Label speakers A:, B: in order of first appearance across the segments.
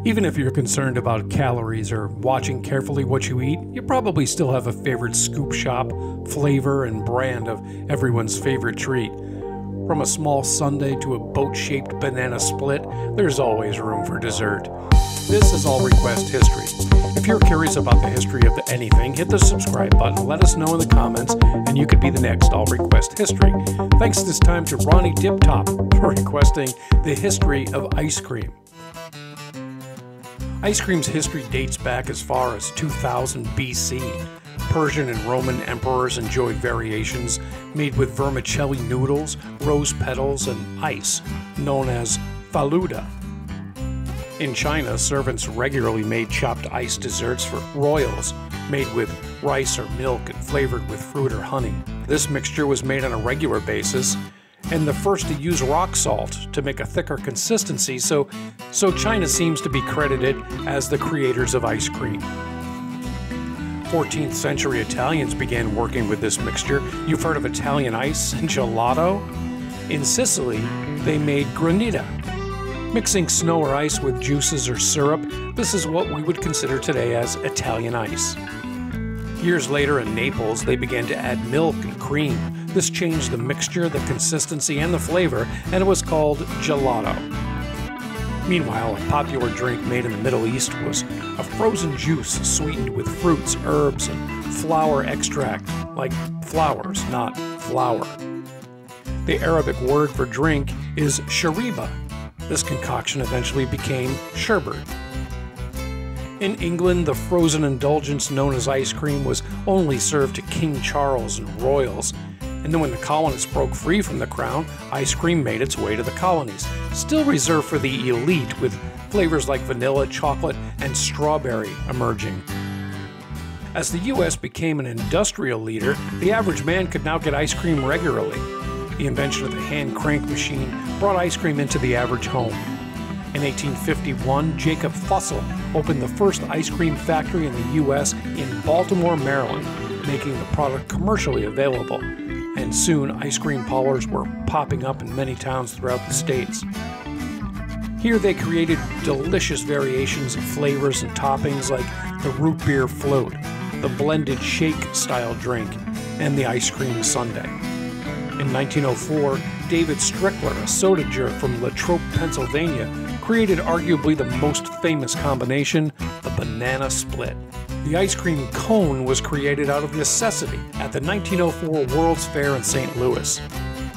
A: Even if you're concerned about calories or watching carefully what you eat, you probably still have a favorite scoop shop, flavor, and brand of everyone's favorite treat. From a small sundae to a boat-shaped banana split, there's always room for dessert. This is All Request History. If you're curious about the history of anything, hit the subscribe button, let us know in the comments, and you could be the next All Request History. Thanks this time to Ronnie Diptop for requesting the history of ice cream. Ice cream's history dates back as far as 2000 BC. Persian and Roman emperors enjoyed variations made with vermicelli noodles, rose petals, and ice, known as faloodeh. In China, servants regularly made chopped ice desserts for royals, made with rice or milk and flavored with fruit or honey. This mixture was made on a regular basis, and the first to use rock salt to make a thicker consistency, so China seems to be credited as the creators of ice cream. 14th century Italians began working with this mixture. You've heard of Italian ice and gelato? In Sicily, they made granita. Mixing snow or ice with juices or syrup, this is what we would consider today as Italian ice. Years later in Naples, they began to add milk and cream. This changed the mixture, the consistency, and the flavor, and it was called gelato. Meanwhile, a popular drink made in the Middle East was a frozen juice sweetened with fruits, herbs, and flower extract, like flowers, not flour. The Arabic word for drink is shariba. This concoction eventually became sherbet. In England, the frozen indulgence known as ice cream was only served to King Charles and royals. And then when the colonists broke free from the crown, ice cream made its way to the colonies, still reserved for the elite, with flavors like vanilla, chocolate, and strawberry emerging. As the U.S. became an industrial leader, the average man could now get ice cream regularly. The invention of the hand crank machine brought ice cream into the average home. In 1851, Jacob Fussell opened the first ice cream factory in the U.S. in Baltimore, Maryland, making the product commercially available. And soon, ice cream parlors were popping up in many towns throughout the states. Here they created delicious variations of flavors and toppings like the root beer float, the blended shake-style drink, and the ice cream sundae. In 1904, David Strickler, a soda jerk from Latrobe, Pennsylvania, created arguably the most famous combination, the banana split. The ice cream cone was created out of necessity at the 1904 World's Fair in St. Louis.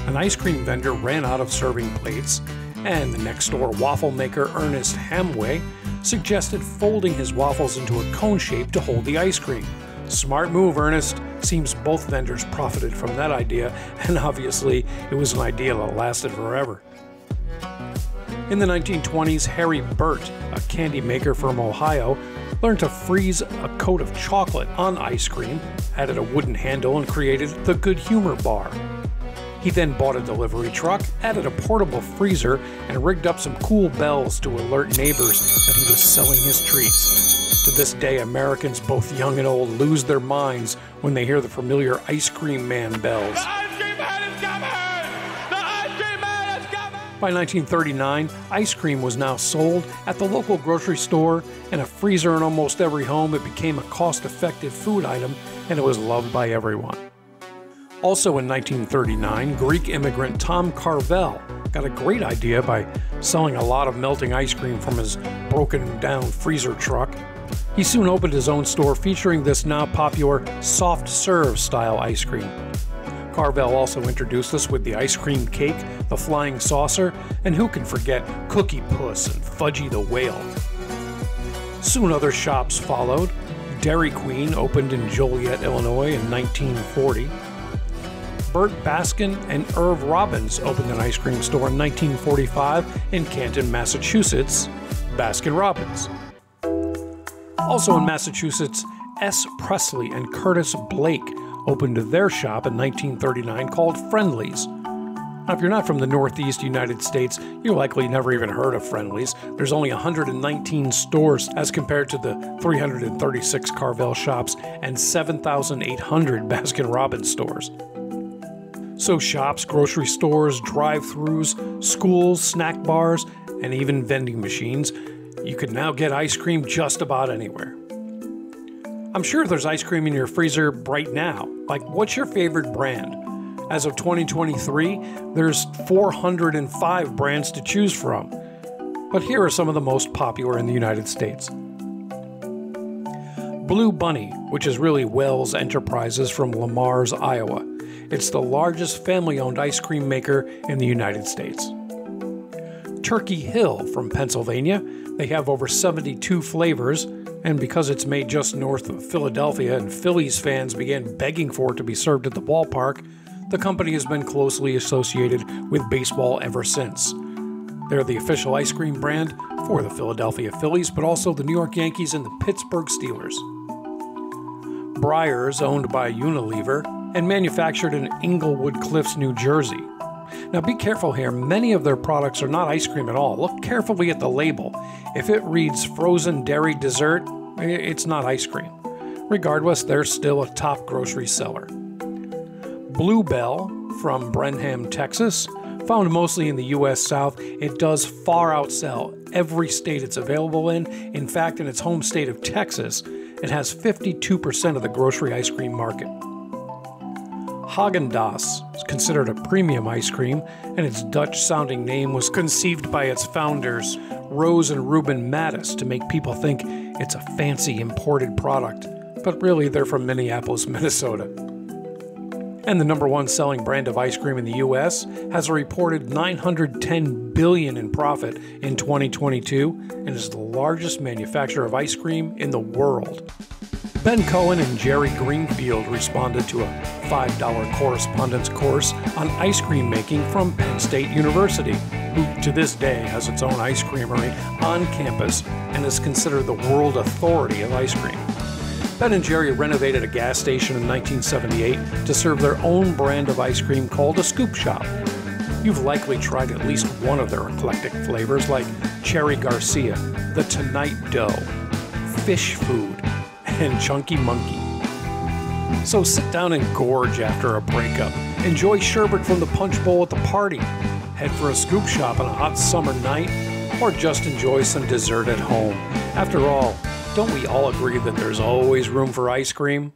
A: An ice cream vendor ran out of serving plates, and the next-door waffle maker Ernest Hamway suggested folding his waffles into a cone shape to hold the ice cream. Smart move, Ernest. Seems both vendors profited from that idea, and obviously it was an idea that lasted forever. In the 1920s, Harry Burt, a candy maker from Ohio, learned to freeze a coat of chocolate on ice cream, added a wooden handle, and created the Good Humor Bar. He then bought a delivery truck, added a portable freezer, and rigged up some cool bells to alert neighbors that he was selling his treats. To this day, Americans, both young and old, lose their minds when they hear the familiar Ice Cream Man bells. The Ice Cream Man is coming! The Ice Cream Man is coming! By 1939, ice cream was now sold at the local grocery store, and a freezer in almost every home. It became a cost-effective food item, and it was loved by everyone. Also in 1939, Greek immigrant Tom Carvel got a great idea by selling a lot of melting ice cream from his broken-down freezer truck. He soon opened his own store featuring this now popular soft-serve style ice cream. Carvel also introduced us with the ice cream cake, the flying saucer, and who can forget Cookie Puss and Fudgy the Whale. Soon other shops followed. Dairy Queen opened in Joliet, Illinois in 1940. Burt Baskin and Irv Robbins opened an ice cream store in 1945 in Canton, Massachusetts, Baskin Robbins. Also in Massachusetts, S. Presley and Curtis Blake opened their shop in 1939 called Friendly's. Now, if you're not from the Northeast United States, you likely never even heard of Friendly's. There's only 119 stores as compared to the 336 Carvel shops and 7,800 Baskin-Robbins stores. So shops, grocery stores, drive-thrus, schools, snack bars, and even vending machines, You can now get ice cream just about anywhere. I'm sure there's ice cream in your freezer right now. Like, what's your favorite brand? As of 2023, there's 405 brands to choose from. But here are some of the most popular in the United States. Blue Bunny, which is really Wells Enterprises from Lamar's, Iowa. It's the largest family-owned ice cream maker in the United States. Turkey Hill from Pennsylvania. They have over 72 flavors, and because it's made just north of Philadelphia and Phillies fans began begging for it to be served at the ballpark, the company has been closely associated with baseball ever since. They're the official ice cream brand for the Philadelphia Phillies, but also the New York Yankees and the Pittsburgh Steelers. Breyers, owned by Unilever, and manufactured in Englewood Cliffs, New Jersey. Now be careful here, many of their products are not ice cream at all. Look carefully at the label. If it reads frozen dairy dessert, it's not ice cream. Regardless, they're still a top grocery seller. Bluebell from Brenham, Texas. Found mostly in the U.S. South, it does far outsell every state it's available in. In fact, in its home state of Texas, it has 52% of the grocery ice cream market. Haagen-Dazs is considered a premium ice cream, and its Dutch-sounding name was conceived by its founders, Rose and Ruben Mattis, to make people think it's a fancy imported product. But really, they're from Minneapolis, Minnesota. And the number one selling brand of ice cream in the U.S. has a reported $910 billion in profit in 2022 and is the largest manufacturer of ice cream in the world. Ben Cohen and Jerry Greenfield responded to a $5 correspondence course on ice cream making from Penn State University, who to this day has its own ice creamery on campus and is considered the world authority of ice cream. Ben and Jerry renovated a gas station in 1978 to serve their own brand of ice cream called a scoop shop. You've likely tried at least one of their eclectic flavors like Cherry Garcia, the Tonight Dough, Fish Food, and Chunky Monkey. So sit down and gorge after a breakup. Enjoy sherbet from the punch bowl at the party. Head for a scoop shop on a hot summer night, or just enjoy some dessert at home. After all, don't we all agree that there's always room for ice cream?